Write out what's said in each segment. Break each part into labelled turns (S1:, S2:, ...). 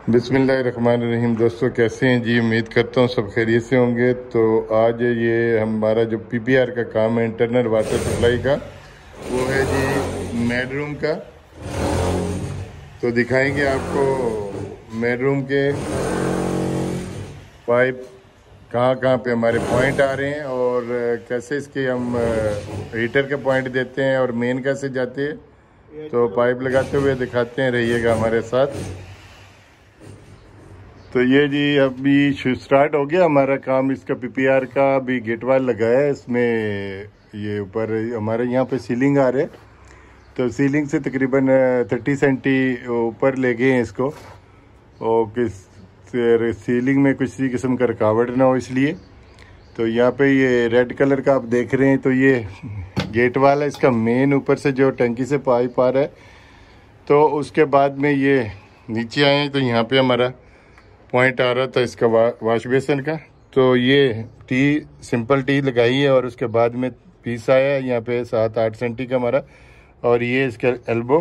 S1: बिस्मिल्लाहिर्रहमानिर्रहीम। दोस्तों कैसे हैं जी? उम्मीद करता हूँ सब खैरियत से होंगे। तो आज ये हमारा जो पीपीआर का काम है, इंटरनल वाटर सप्लाई का, वो है जी मेड रूम का। तो दिखाएंगे आपको मेड रूम के पाइप कहाँ कहाँ पे हमारे पॉइंट आ रहे हैं और कैसे इसके हम हीटर के पॉइंट देते हैं और मेन कैसे जाते हैं। तो पाइप लगाते हुए दिखाते हैं, रहिएगा हमारे साथ। तो ये जी अभी स्टार्ट हो गया हमारा काम इसका पीपीआर का। अभी गेट वाल लगाया है इसमें। ये ऊपर हमारे यहाँ पे सीलिंग आ रहे, तो सीलिंग से तकरीबन 30 सेंटी ऊपर ले गए हैं इसको, और किस सीलिंग में किसी किस्म का रुकावट ना हो इसलिए। तो यहाँ पे ये रेड कलर का आप देख रहे हैं, तो ये गेट वाल है इसका मेन, ऊपर से जो टंकी से पाइप आ रहा है। तो उसके बाद में ये नीचे आए हैं, तो यहाँ पे हमारा पॉइंट आ रहा था इसका वाश बेसन का। तो ये टी सिंपल टी लगाई है और उसके बाद में पीस आया है यहाँ पे 7-8 सेंटी का हमारा। और ये इसका एल्बो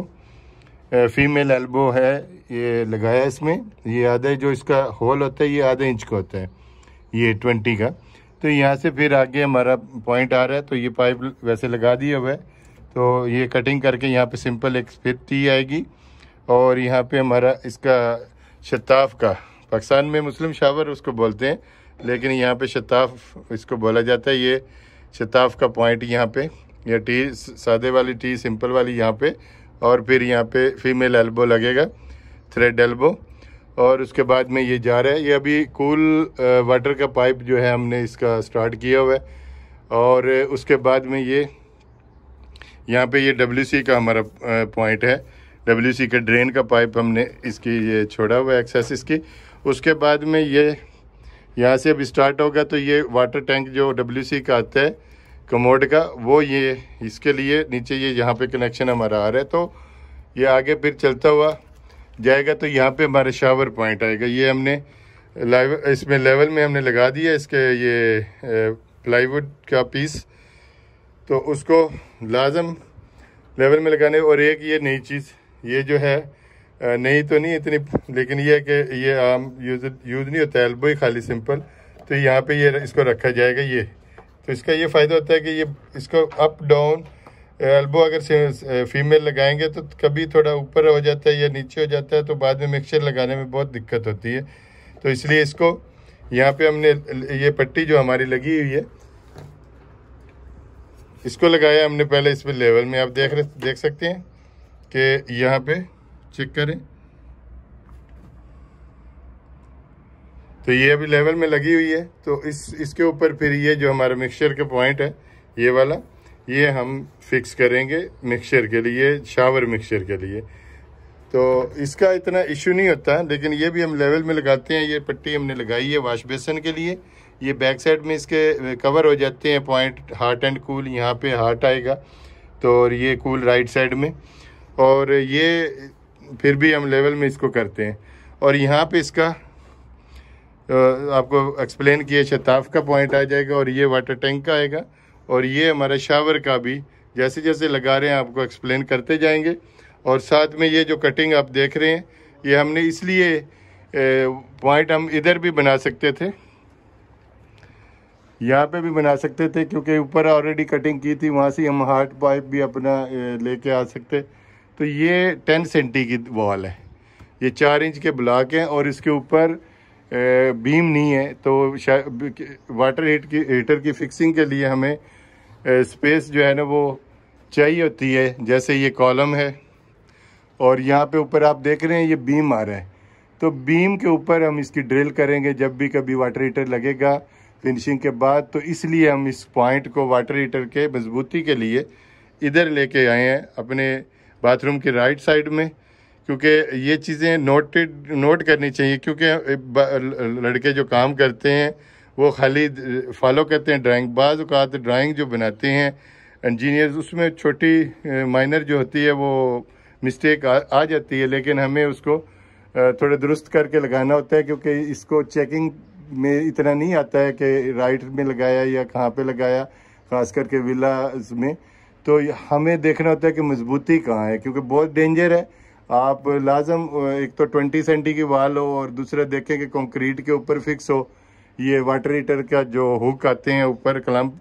S1: फीमेल एल्बो है, ये लगाया है इसमें। ये आधा जो इसका होल होता है ये आधे इंच का होता है, ये 20 का। तो यहाँ से फिर आगे हमारा पॉइंट आ रहा है, तो ये पाइप वैसे लगा दिया हुआ है। तो ये कटिंग करके यहाँ पे सिंपल एक फिर टी आएगी। और यहाँ पे हमारा इसका शताफ का, पाकिस्तान में मुस्लिम शावर उसको बोलते हैं, लेकिन यहाँ पे शताफ इसको बोला जाता है। ये शताफ का पॉइंट यहाँ पे, या टी सादे वाली टी सिंपल वाली यहाँ पे, और फिर यहाँ पे फीमेल एल्बो लगेगा, थ्रेड एल्बो। और उसके बाद में ये जा रहा है। ये अभी कूल वाटर का पाइप जो है हमने इसका स्टार्ट किया हुआ है। और उसके बाद में ये यहाँ पे ये WC का हमारा पॉइंट है। WC का ड्रेन का पाइप हमने इसकी ये छोड़ा हुआ है एक्सेस इसकी। उसके बाद में ये यहाँ से अब स्टार्ट होगा, तो ये वाटर टैंक जो WC का आता है कमोड का, वो ये इसके लिए नीचे ये यहाँ पे कनेक्शन हमारा आ रहा है। तो ये आगे फिर चलता हुआ जाएगा, तो यहाँ पे हमारा शावर पॉइंट आएगा। ये हमने इसमें लेवल में हमने लगा दिया इसके ये प्लाईवुड का पीस, तो उसको लाजम लेवल में लगाने। और एक ये नई चीज़, ये जो है नहीं तो नहीं इतनी, लेकिन ये है कि ये आम यूज़ नहीं होता, एल्बो ही खाली सिंपल। तो यहाँ पे ये इसको रखा जाएगा ये। तो इसका ये फ़ायदा होता है कि ये इसको अप डाउन एल्बो अगर फीमेल लगाएंगे तो कभी थोड़ा ऊपर हो जाता है या नीचे हो जाता है, तो बाद में मिक्सचर लगाने में बहुत दिक्कत होती है। तो इसलिए इसको यहाँ पे हमने ये पट्टी जो हमारी लगी हुई है इसको लगाया हमने पहले इसमें लेवल में। आप देख सकते हैं कि यहाँ पे चेक करें, तो ये अभी लेवल में लगी हुई है। तो इसके ऊपर फिर ये जो हमारा मिक्सचर का पॉइंट है ये वाला, ये हम फिक्स करेंगे मिक्सचर के लिए, शावर मिक्सचर के लिए। तो इसका इतना इशू नहीं होता, लेकिन ये भी हम लेवल में लगाते हैं। ये पट्टी हमने लगाई है वाश बेसन के लिए। ये बैक साइड में इसके कवर हो जाते हैं पॉइंट, हॉट एंड कूल। यहाँ पे हॉट आएगा, तो और ये कूल राइट साइड में। और ये फिर भी हम लेवल में इसको करते हैं। और यहाँ पे इसका आपको एक्सप्लेन किया, शताफ का पॉइंट आ जाएगा, और ये वाटर टैंक का आएगा, और ये हमारा शावर का भी जैसे जैसे लगा रहे हैं आपको एक्सप्लेन करते जाएंगे। और साथ में ये जो कटिंग आप देख रहे हैं, ये हमने इसलिए पॉइंट हम इधर भी बना सकते थे, यहाँ पे भी बना सकते थे, क्योंकि ऊपर ऑलरेडी कटिंग की थी, वहाँ से हम हार्ड पाइप भी अपना लेके आ सकते। तो ये 10 सेंटी की वॉल है, ये 4 इंच के ब्लॉक हैं, और इसके ऊपर बीम नहीं है। तो वाटर हीटर की फिक्सिंग के लिए हमें स्पेस जो है ना वो चाहिए होती है। जैसे ये कॉलम है, और यहाँ पे ऊपर आप देख रहे हैं ये बीम आ रहा है, तो बीम के ऊपर हम इसकी ड्रिल करेंगे जब भी कभी वाटर हीटर लगेगा फिनिशिंग के बाद। तो इसलिए हम इस पॉइंट को वाटर हीटर के मजबूती के लिए इधर लेके आए हैं अपने बाथरूम के राइट साइड में, क्योंकि ये चीज़ें नोट करनी चाहिए। क्योंकि लड़के जो काम करते हैं वो खाली फॉलो करते हैं ड्राइंग, बाज़ औक़ात ड्राइंग जो बनाते हैं इंजीनियर्स, उसमें छोटी माइनर जो होती है वो मिस्टेक आ जाती है, लेकिन हमें उसको थोड़ा दुरुस्त करके लगाना होता है। क्योंकि इसको चेकिंग में इतना नहीं आता है कि राइट में लगाया या कहाँ पे लगाया, ख़ास करके विला में। तो हमें देखना होता है कि मजबूती कहाँ है, क्योंकि बहुत डेंजर है आप लाजम एक तो 20 सेंटी की वाल हो और दूसरा देखें कि कंक्रीट के ऊपर फिक्स हो। ये वाटर हीटर का जो हुक आते हैं ऊपर क्लम्प,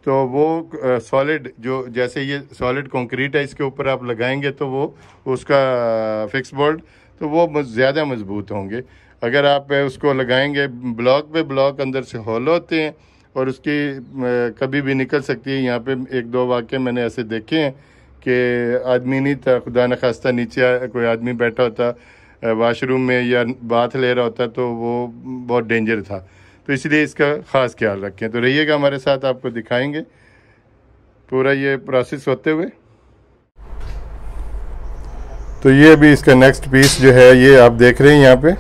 S1: तो वो सॉलिड जो जैसे ये सॉलिड कंक्रीट है इसके ऊपर आप लगाएंगे तो वो उसका फिक्स बोल्ट तो वो ज़्यादा मजबूत होंगे। अगर आप उसको लगाएंगे ब्लॉक पे, ब्लॉक अंदर से होल होते हैं और उसकी कभी भी निकल सकती है। यहाँ पे एक दो वाक़े मैंने ऐसे देखे हैं कि आदमी नहीं था, खुदा न खास्ता नीचे कोई आदमी बैठा होता वाशरूम में या बाथ ले रहा होता तो वो बहुत डेंजर था। तो इसलिए इसका ख़ास ख्याल रखें। तो रहिएगा हमारे साथ, आपको दिखाएंगे पूरा ये प्रोसेस होते हुए। तो ये अभी इसका नेक्स्ट पीस जो है ये आप देख रहे हैं यहाँ पे,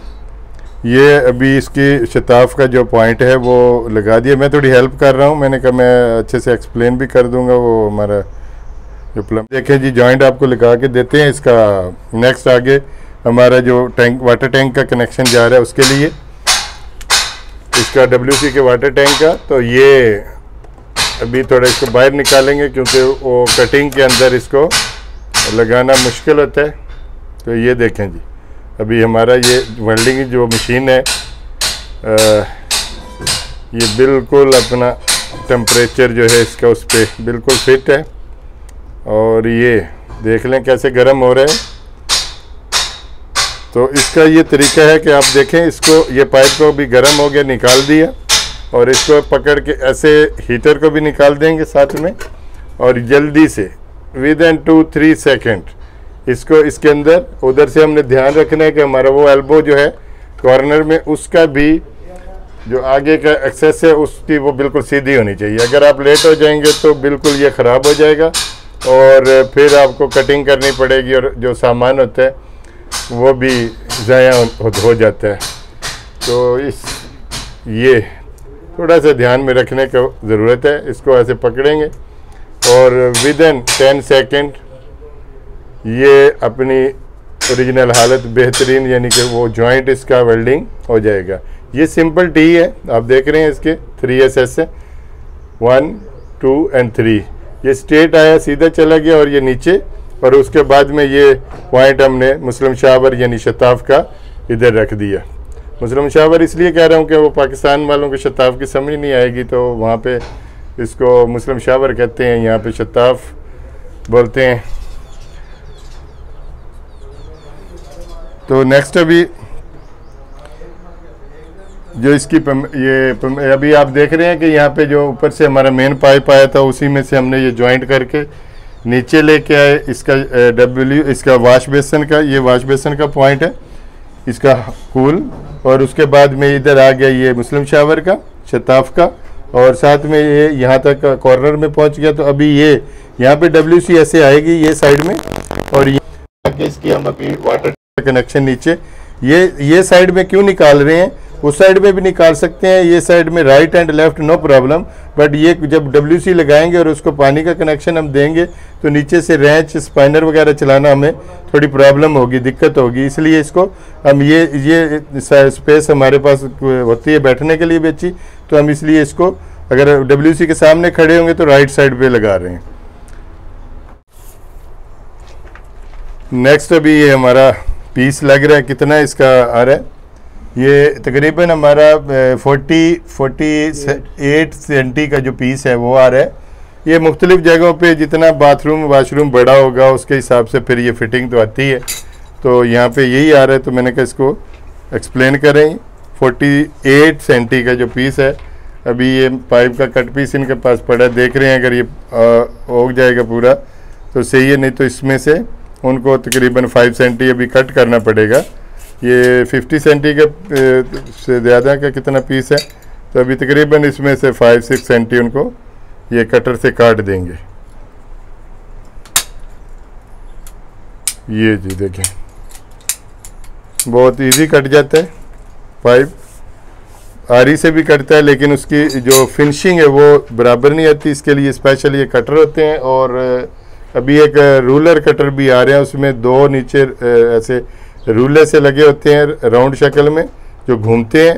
S1: ये अभी इसकी शताफ का जो पॉइंट है वो लगा दिया। मैं थोड़ी हेल्प कर रहा हूँ, मैंने कहा मैं अच्छे से एक्सप्लेन भी कर दूंगा। वो हमारा जो प्लम देखें जी जॉइंट आपको लगा के देते हैं। इसका नेक्स्ट आगे हमारा जो टैंक वाटर टैंक का कनेक्शन जा रहा है उसके लिए, इसका WC के वाटर टैंक का। तो ये अभी थोड़ा इसको बाहर निकालेंगे क्योंकि वो कटिंग के अंदर इसको लगाना मुश्किल होता है। तो ये देखें जी, अभी हमारा ये वेल्डिंग जो मशीन है ये बिल्कुल अपना टेम्परेचर जो है इसका उस पर बिल्कुल फिट है। और ये देख लें कैसे गर्म हो रहा है। तो इसका ये तरीका है कि आप देखें इसको, ये पाइप को भी गर्म हो गया, निकाल दिया और इसको पकड़ के ऐसे हीटर को भी निकाल देंगे साथ में और जल्दी से विदिन 2-3 सेकेंड इसको इसके अंदर, उधर से हमने ध्यान रखना है कि हमारा वो एल्बो जो है कॉर्नर में उसका भी जो आगे का एक्सेस है उसकी वो बिल्कुल सीधी होनी चाहिए। अगर आप लेट हो जाएंगे तो बिल्कुल ये ख़राब हो जाएगा और फिर आपको कटिंग करनी पड़ेगी और जो सामान होता है वो भी ज़ाया हो जाता है। तो ये थोड़ा सा ध्यान में रखने की ज़रूरत है। इसको ऐसे पकड़ेंगे और विदिन 10 सेकेंड ये अपनी ओरिजिनल हालत बेहतरीन, यानी कि वो जॉइंट इसका वेल्डिंग हो जाएगा। ये सिंपल टी है, आप देख रहे हैं इसके 3SS है, 1 2 और 3। ये स्ट्रेट आया, सीधा चला गया और ये नीचे, और उसके बाद में ये पॉइंट हमने मुस्लिम शावर यानी शताफ का इधर रख दिया। मुस्लिम शावर इसलिए कह रहा हूँ कि वो पाकिस्तान वालों को शताफ की समझ नहीं आएगी, तो वहाँ पे इसको मुस्लिम शावर कहते हैं, यहाँ पे शताफ बोलते हैं। तो नेक्स्ट अभी जो इसकी ये अभी आप देख रहे हैं कि यहाँ पे जो ऊपर से हमारा मेन पाइप आया था उसी में से हमने ये जॉइंट करके नीचे लेके आए। इसका इसका वाश बेसन का, ये वाश बेसन का पॉइंट है इसका कूल, और उसके बाद में इधर आ गया ये मुस्लिम शावर का, शताफ का, और साथ में ये यहाँ तक कॉर्नर में पहुँच गया। तो अभी ये यहाँ पे WC ऐसे आएगी ये साइड में, और ये इसकी हम अभी वाटर कनेक्शन नीचे ये साइड में क्यों निकाल रहे हैं, उस साइड में भी निकाल सकते हैं, ये साइड में right and left no problem. But ये जब WC लगाएंगे और उसको पानी का कनेक्शन हम देंगे तो नीचे से रेंच स्पाइनर वगैरह चलाना हमें थोड़ी प्रॉब्लम होगी, दिक्कत होगी। इसलिए इसको हम ये स्पेस हमारे पास होती है बैठने के लिए भी अच्छी, तो हम इसलिए इसको अगर WC के सामने खड़े होंगे तो राइट साइड पे लगा रहे हैं। नेक्स्ट अभी ये हमारा पीस लग रहा है, कितना इसका आ रहा है, ये तकरीबन हमारा 48 सेंटी का जो पीस है वो आ रहा है। ये मुख्तलिफ जगहों पे जितना बाथरूम वाशरूम बड़ा होगा उसके हिसाब से फिर ये फिटिंग तो आती है, तो यहाँ पे यही आ रहा है। तो मैंने कहा इसको एक्सप्लेन करें। 48 सेंटी का जो पीस है, अभी ये पाइप का कट पीस इनके पास पड़ा, देख रहे हैं अगर ये हो जाएगा पूरा तो सही है, नहीं तो इसमें से उनको तकरीबन 5 सेंटी अभी कट करना पड़ेगा। ये 50 सेंटी के से ज़्यादा का कितना पीस है, तो अभी तकरीबन इसमें से 5-6 सेंटी उनको ये कटर से काट देंगे। ये जी देखें बहुत इजी कट जाता है, पाइप आरी से भी कटता है, लेकिन उसकी जो फिनिशिंग है वो बराबर नहीं आती। इसके लिए स्पेशल ये कटर होते हैं, और अभी एक रूलर कटर भी आ रहे हैं, उसमें 2 नीचे ऐसे रूलर से लगे होते हैं राउंड शक्ल में जो घूमते हैं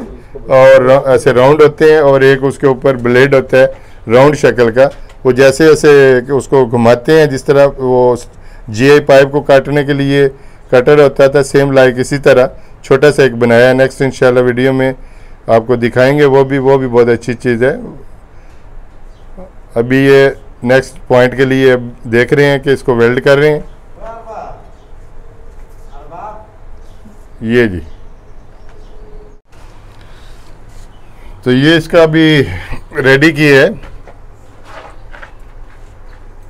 S1: और ऐसे राउंड होते हैं, और एक उसके ऊपर ब्लेड होता है राउंड शक्ल का, वो जैसे जैसे उसको घुमाते हैं जिस तरह वो GI पाइप को काटने के लिए कटर होता था सेम लाइक इसी तरह छोटा सा एक बनाया। नेक्स्ट इंशाल्लाह वीडियो में आपको दिखाएंगे, वो भी बहुत अच्छी चीज़ है। अभी ये नेक्स्ट पॉइंट के लिए देख रहे हैं कि इसको वेल्ड कर रहे हैं। ये जी, तो ये इसका अभी रेडी किया है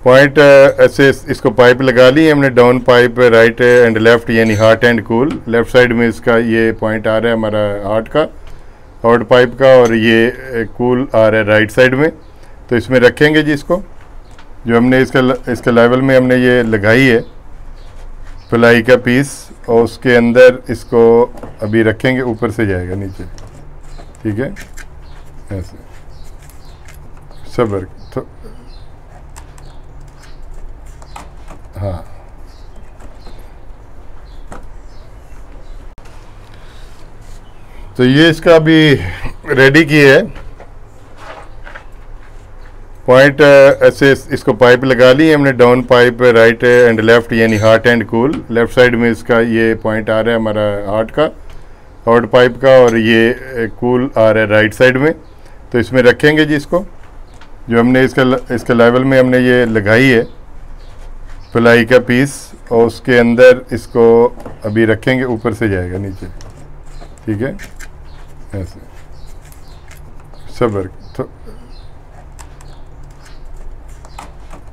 S1: पॉइंट। ऐसे इसको पाइप लगा ली हमने, down pipe right and left, यानी hot and cool. Left side में इसका ये पॉइंट आ रहा है हमारा हॉट का, हॉट पाइप का, और ये कूल आ रहा है राइट साइड में। तो इसमें रखेंगे जी इसको, जो हमने इसका लेवल में हमने ये लगाई है प्लाई का पीस, और उसके अंदर इसको अभी रखेंगे, ऊपर से जाएगा नीचे, ठीक है। ऐसे सबर तो हाँ, तो ये इसका अभी रेडी किया है पॉइंट। ऐसे इसको पाइप लगा ली हमने, down pipe right and left, यानी hot and cool. Left side में इसका ये पॉइंट आ रहा है हमारा हॉट का, हॉट पाइप का, और ये कूल आ रहा है राइट साइड में। तो इसमें रखेंगे जी इसको, जो हमने इसका लेवल में हमने ये लगाई है प्लाई का पीस, और उसके अंदर इसको अभी रखेंगे, ऊपर से जाएगा नीचे, ठीक है। ऐसे सबर तो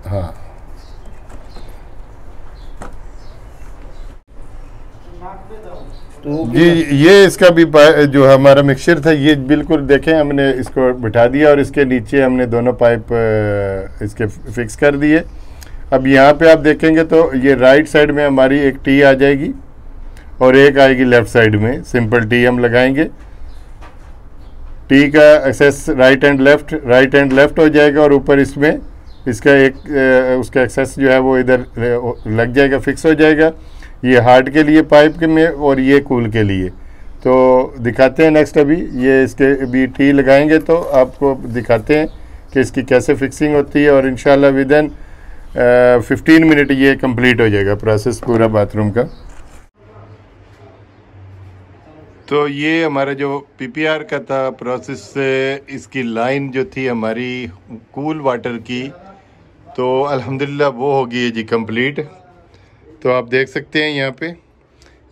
S1: हाँ, जी ये इसका भी जो हमारा मिक्सचर था, ये बिल्कुल देखें हमने इसको बिठा दिया और इसके नीचे हमने दोनों पाइप इसके फिक्स कर दिए। अब यहाँ पे आप देखेंगे तो ये राइट साइड में हमारी एक टी आ जाएगी और एक आएगी लेफ्ट साइड में, सिंपल टी हम लगाएंगे। टी का एक्सेस राइट एंड लेफ्ट हो जाएगा, और ऊपर इसमें इसका एक उसका एक्सेस जो है वो इधर लग जाएगा, फिक्स हो जाएगा। ये हार्ड के लिए पाइप के में, और ये कूल के लिए। तो दिखाते हैं नेक्स्ट, अभी ये इसके अभी टी लगाएंगे तो आपको दिखाते हैं कि इसकी कैसे फिक्सिंग होती है, और इंशाल्लाह विदिन 15 मिनट ये कंप्लीट हो जाएगा प्रोसेस पूरा बाथरूम का। तो ये हमारा जो पीपीआर का था प्रोसेस, इसकी लाइन जो थी हमारी कूल वाटर की, तो अल्हम्दुलिल्लाह वो हो गई है जी कंप्लीट। तो आप देख सकते हैं यहाँ पे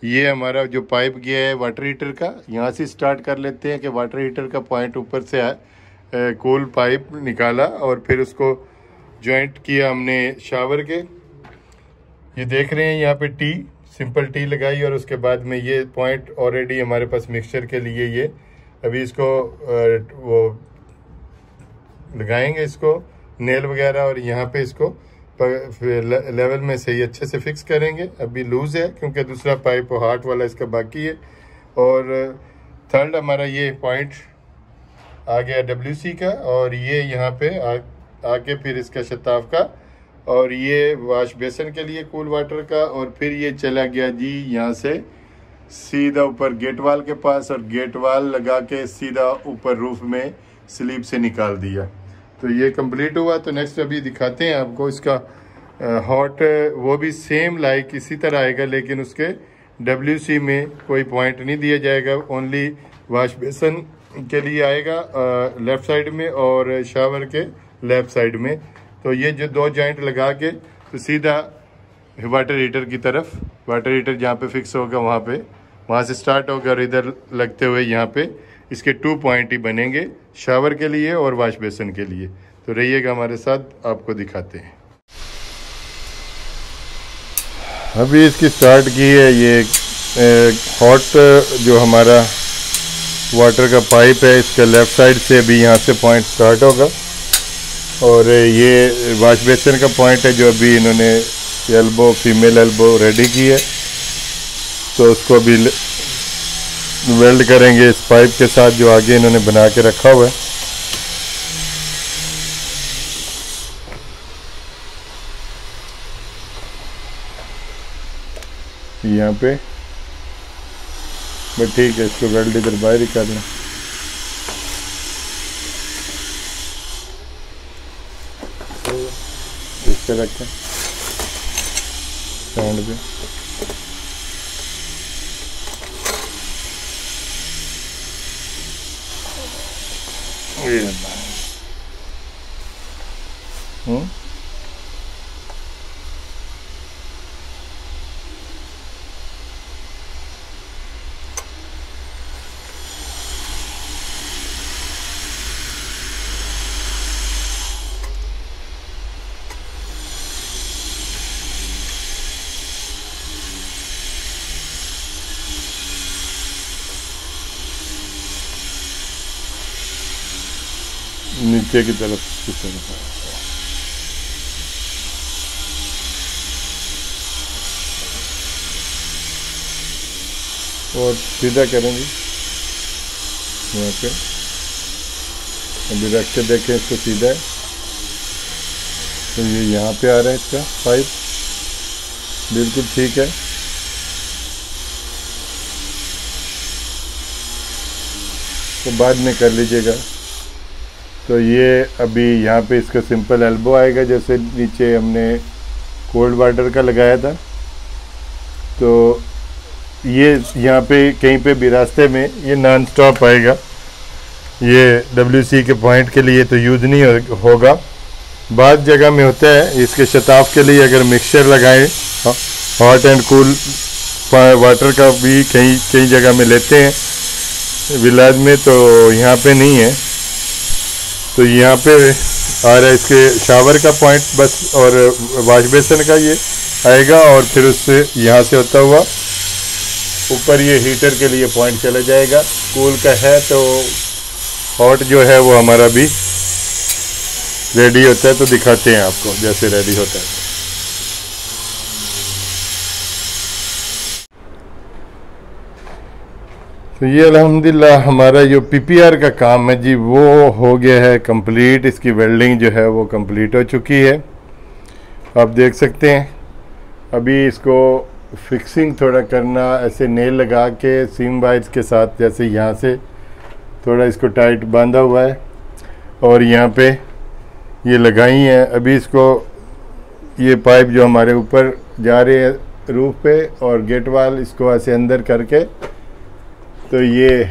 S1: ये हमारा जो पाइप गया है वाटर हीटर का, यहाँ से स्टार्ट कर लेते हैं कि वाटर हीटर का पॉइंट ऊपर से कूल पाइप निकाला और फिर उसको जॉइंट किया हमने शावर के। ये देख रहे हैं यहाँ पे टी, सिंपल टी लगाई, और उसके बाद में ये पॉइंट ऑलरेडी हमारे पास मिक्सचर के लिए ये अभी इसको वो लगाएंगे इसको नेल वगैरह, और यहाँ पे इसको लेवल में सही अच्छे से फिक्स करेंगे। अभी लूज है क्योंकि दूसरा पाइप हार्ट वाला इसका बाकी है। और थर्ड हमारा ये पॉइंट आ गया WC का, और ये यहाँ पे आके फिर इसका शताफ का, और ये वाश बेसन के लिए कूल वाटर का, और फिर ये चला गया जी यहाँ से सीधा ऊपर गेट वाल के पास, और गेट वाल लगा के सीधा ऊपर रूफ में स्लीप से निकाल दिया। तो ये कंप्लीट हुआ। तो नेक्स्ट अभी दिखाते हैं आपको इसका हॉट, वो भी सेम लाइक इसी तरह आएगा, लेकिन उसके WC में कोई पॉइंट नहीं दिया जाएगा, ओनली वाश बेसन के लिए आएगा लेफ्ट साइड में और शावर के लेफ्ट साइड में। तो ये जो दो जॉइंट लगा के तो सीधा वाटर हीटर की तरफ, वाटर हीटर जहाँ पे फिक्स होगा वहाँ से स्टार्ट होगा, और इधर लगते हुए यहाँ पे इसके 2 पॉइंट ही बनेंगे, शावर के लिए और वॉश बेसन के लिए। तो रहिएगा हमारे साथ, आपको दिखाते हैं। अभी इसकी स्टार्ट की है ये हॉट जो हमारा वाटर का पाइप है, इसके लेफ्ट साइड से अभी यहाँ से पॉइंट स्टार्ट होगा, और ये वॉश बेसन का पॉइंट है जो अभी इन्होंने एल्बो, फीमेल एल्बो रेडी की है। तो उसको अभी वेल्ड करेंगे इस पाइप के साथ जो आगे इन्होंने बना के रखा हुआ है। यहाँ पे बस ठीक है, इसको वेल्ड इधर बाहर ही कर लें। इस पे रखें स्टैंड पे। ये नीचे की तरफ और सीधा करेंगे यहाँ पे। अभी रख के देखें इसको सीधा है तो ये यहाँ पे आ रहा है इसका पाइप, बिल्कुल ठीक है। तो बाद में कर लीजिएगा। तो ये अभी यहाँ पे इसका सिंपल एल्बो आएगा, जैसे नीचे हमने कोल्ड वाटर का लगाया था। तो ये यहाँ पे कहीं पे भी रास्ते में ये नॉन स्टॉप आएगा। ये WC के पॉइंट के लिए तो यूज़ नहीं होगा, बाद जगह में होता है। इसके शताफ के लिए अगर मिक्सचर लगाएं, हॉट एंड कूल वाटर का भी कई जगह में लेते हैं विलाज में, तो यहाँ पे नहीं है। तो यहाँ पे आ रहा है इसके शावर का पॉइंट बस, और वाश बेसिन का ये आएगा, और फिर उससे यहाँ से होता हुआ ऊपर ये हीटर के लिए पॉइंट चला जाएगा। कूल का है तो हॉट जो है वो हमारा भी रेडी होता है, तो दिखाते हैं आपको जैसे रेडी होता है। तो ये अल्हम्दुलिल्लाह हमारा जो PPR का काम है जी वो हो गया है कंप्लीट। इसकी वेल्डिंग जो है वो कंप्लीट हो चुकी है, आप देख सकते हैं। अभी इसको फिक्सिंग थोड़ा करना, ऐसे नेल लगा के सीम वाइज के साथ, जैसे यहाँ से थोड़ा इसको टाइट बांधा हुआ है और यहाँ पे ये लगाई है। अभी इसको ये पाइप जो हमारे ऊपर जा रहे हैं रूफ पे, और गेट वाल इसको ऐसे अंदर करके तो ये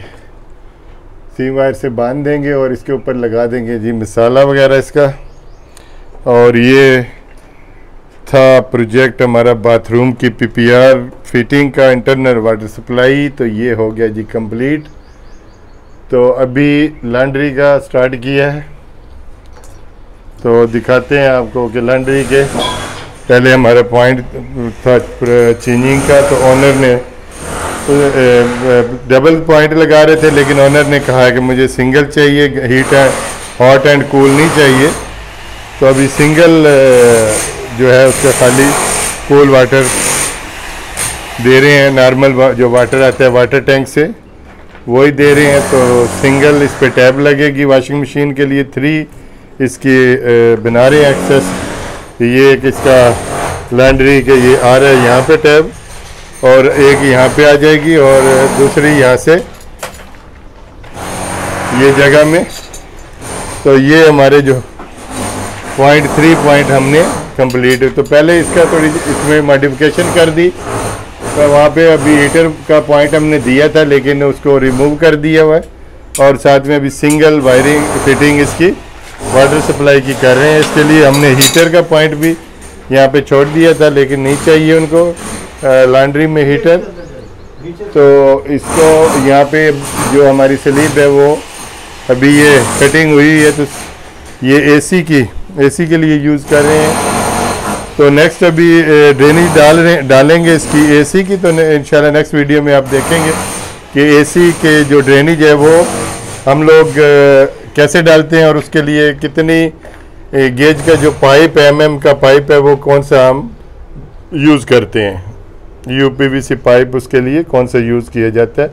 S1: सीम वायर से बांध देंगे और इसके ऊपर लगा देंगे जी मसाला वगैरह इसका। और ये था प्रोजेक्ट हमारा बाथरूम की PPR फिटिंग का, इंटरनल वाटर सप्लाई। तो ये हो गया जी कंप्लीट। तो अभी लॉन्ड्री का स्टार्ट किया है, तो दिखाते हैं आपको कि लॉन्ड्री के पहले हमारा पॉइंट था चेंजिंग का, तो ऑनर ने डबल पॉइंट लगा रहे थे, लेकिन ऑनर ने कहा कि मुझे सिंगल चाहिए, heat and hot and cool नहीं चाहिए। तो अभी सिंगल जो है उसका खाली कूल वाटर दे रहे हैं, नॉर्मल जो वाटर आता है वाटर टैंक से वही दे रहे हैं। तो सिंगल इस पे टैब लगेगी वॉशिंग मशीन के लिए, 3 इसकी बना रहे हैं एक्सेस। ये एक इसका लॉन्ड्री के ये आ रहा है यहाँ पे टैब, और एक यहाँ पे आ जाएगी और दूसरी यहाँ से ये जगह में। तो ये हमारे जो 3 पॉइंट हमने कंप्लीट। तो पहले इसका थोड़ी इसमें मॉडिफिकेशन कर दी, तो वहाँ पे अभी हीटर का पॉइंट हमने दिया था लेकिन उसको रिमूव कर दिया हुआ है, और साथ में अभी सिंगल वायरिंग फिटिंग इसकी वाटर सप्लाई की कर रहे हैं। इसके लिए हमने हीटर का पॉइंट भी यहाँ पे छोड़ दिया था, लेकिन नहीं चाहिए उनको लॉन्ड्री में हीटर। तो इसको यहाँ पे जो हमारी स्लीप है वो अभी ये कटिंग हुई है, तो ये एसी के लिए यूज़ कर रहे हैं। तो नेक्स्ट अभी ड्रेनेज डालेंगे इसकी एसी की। तो इंशाल्लाह नेक्स्ट वीडियो में आप देखेंगे कि एसी के जो ड्रेनेज है वो हम लोग कैसे डालते हैं, और उसके लिए कितनी गेज का जो पाइप है, MM का पाइप है, वो कौन सा हम यूज़ करते हैं। UPVC पाइप उसके लिए कौन सा यूज़ किया जाता है,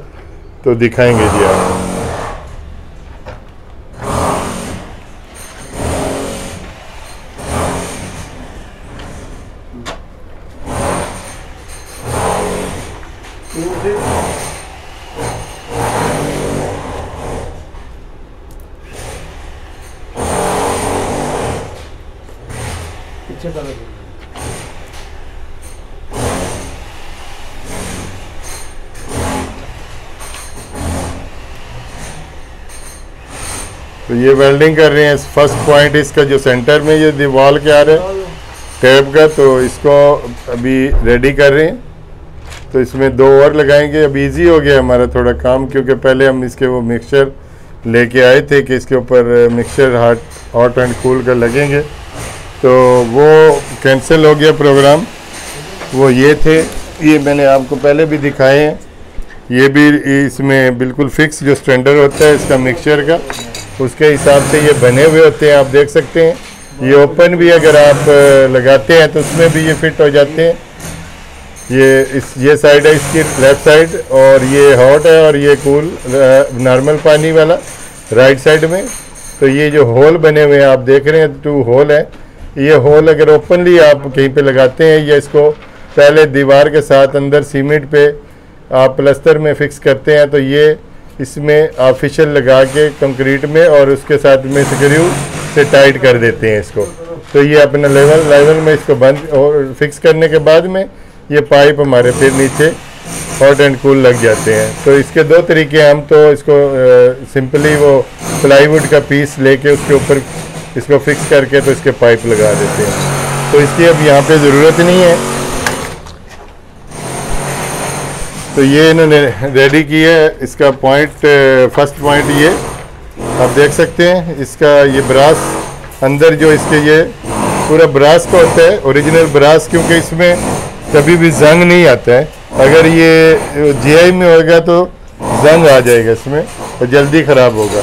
S1: तो दिखाएंगे जी आपको। तो ये वेल्डिंग कर रहे हैं। फर्स्ट पॉइंट इसका जो सेंटर में ये दीवार के आ रहा है टैप का, तो इसको अभी रेडी कर रहे हैं। तो इसमें 2 और लगाएंगे। अब इजी हो गया हमारा थोड़ा काम, क्योंकि पहले हम इसके वो मिक्सचर लेके आए थे कि इसके ऊपर मिक्सचर हॉट एंड कूल का लगेंगे, तो वो कैंसिल हो गया प्रोग्राम। वो ये थे, ये मैंने आपको पहले भी दिखाए हैं। ये भी इसमें बिल्कुल फिक्स जो स्टैंडर्ड होता है इसका मिक्सचर का, उसके हिसाब से ये बने हुए होते हैं। आप देख सकते हैं ये ओपन भी अगर आप लगाते हैं तो उसमें भी ये फिट हो जाते हैं। ये साइड है इसकी लेफ्ट साइड, और ये हॉट है और ये कूल नॉर्मल पानी वाला राइट साइड में। तो ये जो होल बने हुए हैं आप देख रहे हैं 2 होल है। ये होल अगर ओपनली आप कहीं पे लगाते हैं या इसको पहले दीवार के साथ अंदर सीमेंट पे आप प्लास्टर में फिक्स करते हैं, तो ये इसमें आप फिशल लगा के कंक्रीट में और उसके साथ में स्क्रू से टाइट कर देते हैं इसको। तो ये अपना लेवल में इसको बंद और फिक्स करने के बाद में ये पाइप हमारे फिर नीचे हॉट एंड कूल लग जाते हैं। तो इसके 2 तरीके हैं। हम तो इसको सिंपली वो प्लाईवुड का पीस लेके उसके ऊपर इसको फिक्स करके तो इसके पाइप लगा देते हैं। तो इसकी अब यहाँ पे ज़रूरत नहीं है। तो ये इन्होंने रेडी किया है। इसका पॉइंट फर्स्ट पॉइंट ये आप देख सकते हैं, इसका ये ब्रास अंदर जो इसके ये पूरा ब्रास का होता है, ओरिजिनल ब्रास, क्योंकि इसमें कभी भी जंग नहीं आता है। अगर ये जीआई में होगा तो जंग आ जाएगा इसमें और जल्दी ख़राब होगा।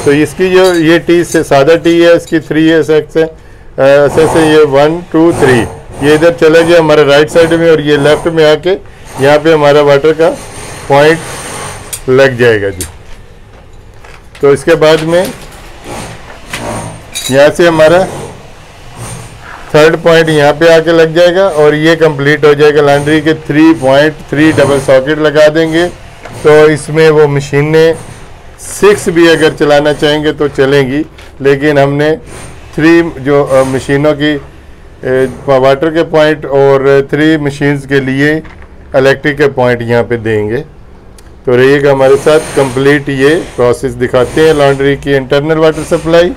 S1: तो इसकी जो ये टी से सादा टी है, इसकी 3 एस से ये 1 2 3 ये इधर चला गया हमारा राइट साइड में, और ये लेफ्ट में आके यहाँ पे हमारा वाटर का पॉइंट लग जाएगा जी। तो इसके बाद में यहाँ से हमारा 3rd पॉइंट यहाँ पे आके लग जाएगा और ये कंप्लीट हो जाएगा। लॉन्ड्री के 3 पॉइंट 3 डबल सॉकेट लगा देंगे, तो इसमें वो मशीनें 6 भी अगर चलाना चाहेंगे तो चलेंगी, लेकिन हमने 3 जो मशीनों की वाटर के पॉइंट और 3 मशीन्स के लिए इलेक्ट्रिक के पॉइंट यहाँ पे देंगे। तो रहिएगा हमारे साथ, कंप्लीट ये प्रोसेस दिखाते हैं लॉन्ड्री की इंटरनल वाटर सप्लाई।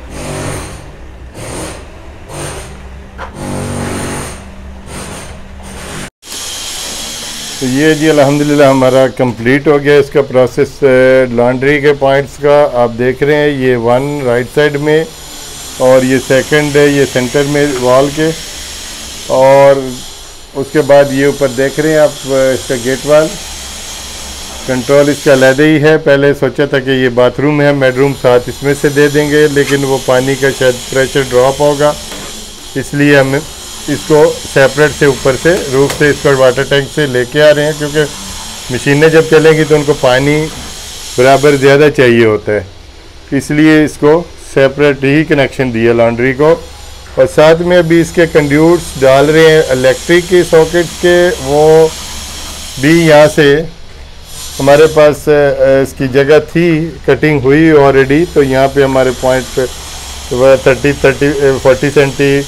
S1: तो ये जी अल्हम्दुलिल्लाह हमारा कंप्लीट हो गया इसका प्रोसेस लॉन्ड्री के पॉइंट्स का। आप देख रहे हैं ये 1 राइट साइड में और ये 2nd है ये सेंटर में वॉल के, और उसके बाद ये ऊपर देख रहे हैं आप इसका गेट वाल कंट्रोल इसका अलग ही है। पहले सोचा था कि ये बाथरूम है, बेडरूम साथ इसमें से दे देंगे, लेकिन वो पानी का शायद प्रेशर ड्रॉप होगा, इसलिए हम इसको सेपरेट से ऊपर से रूफ से इसको वाटर टैंक से लेके आ रहे हैं, क्योंकि मशीनें जब चलेंगी तो उनको पानी बराबर ज़्यादा चाहिए होता है, इसलिए इसको सेपरेट ही कनेक्शन दिया लॉन्ड्री को। और साथ में अभी इसके कंड्यूट्स डाल रहे हैं इलेक्ट्रिक के सॉकेट्स के, वो भी यहाँ से हमारे पास इसकी जगह थी कटिंग हुई ऑलरेडी, तो यहाँ पे हमारे पॉइंट पे 40 सेंटी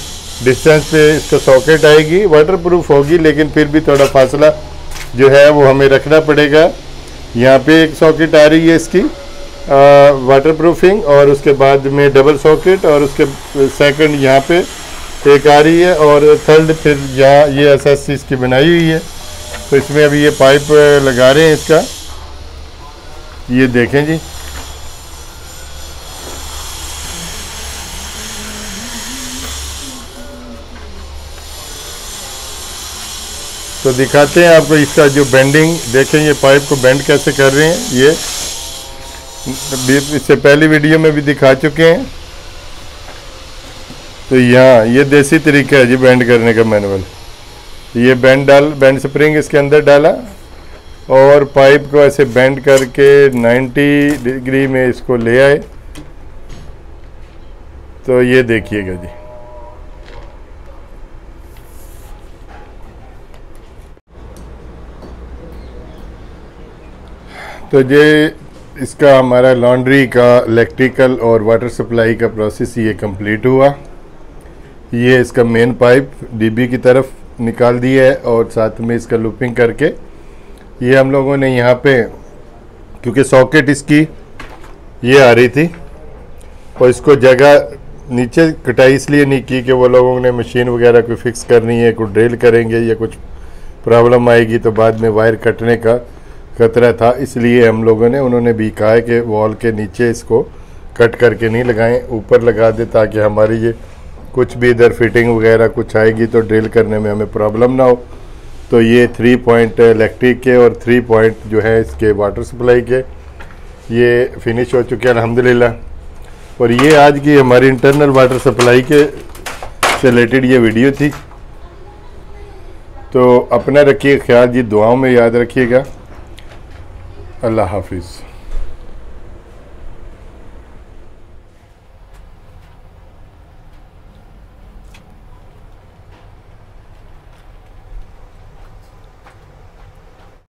S1: डिस्टेंस पे इसका सॉकेट आएगी। वाटरप्रूफ होगी, लेकिन फिर भी थोड़ा फासला जो है वो हमें रखना पड़ेगा। यहाँ पे एक सॉकेट आ रही है इसकी वाटरप्रूफिंग, और उसके बाद में डबल सॉकेट, और उसके 2nd यहाँ पे एक आ रही है, और 3rd फिर यहाँ ये एसएससी इसकी बनाई हुई है। तो इसमें अभी ये पाइप लगा रहे हैं इसका, ये देखें जी। तो दिखाते हैं आपको इसका जो बेंडिंग, देखें ये पाइप को बेंड कैसे कर रहे हैं। ये इससे पहली वीडियो में भी दिखा चुके हैं। तो यहाँ ये देसी तरीका है जी बेंड करने का मैनुअल। ये बेंड स्प्रिंग इसके अंदर डाला और पाइप को ऐसे बेंड करके 90 डिग्री में इसको ले आए। तो ये देखिएगा जी, तो ये इसका हमारा लॉन्ड्री का इलेक्ट्रिकल और वाटर सप्लाई का प्रोसेस ये कंप्लीट हुआ। ये इसका मेन पाइप डीबी की तरफ निकाल दिया है, और साथ में इसका लूपिंग करके ये हम लोगों ने यहाँ पे, क्योंकि सॉकेट इसकी ये आ रही थी, और इसको जगह नीचे कटाई इसलिए नहीं की कि वो लोगों ने मशीन वगैरह कोई फिक्स करनी है, कोई ड्रिल करेंगे या कुछ प्रॉब्लम आएगी तो बाद में वायर कटने का खतरा था, इसलिए हम लोगों ने उन्होंने भी कहा है कि वॉल के नीचे इसको कट करके नहीं लगाएं, ऊपर लगा दे ताकि हमारी ये कुछ भी इधर फिटिंग वगैरह कुछ आएगी तो ड्रिल करने में हमें प्रॉब्लम ना हो। तो ये 3 पॉइंट इलेक्ट्रिक के और 3 पॉइंट जो है इसके वाटर सप्लाई के ये फिनिश हो चुके हैं अल्हम्दुलिल्लाह। और ये आज की हमारी इंटरनल वाटर सप्लाई के से रिलेटेड ये वीडियो थी। तो अपना रखिए ख्याल जी, दुआओं में याद रखिएगा। अल्लाह हाफिज़।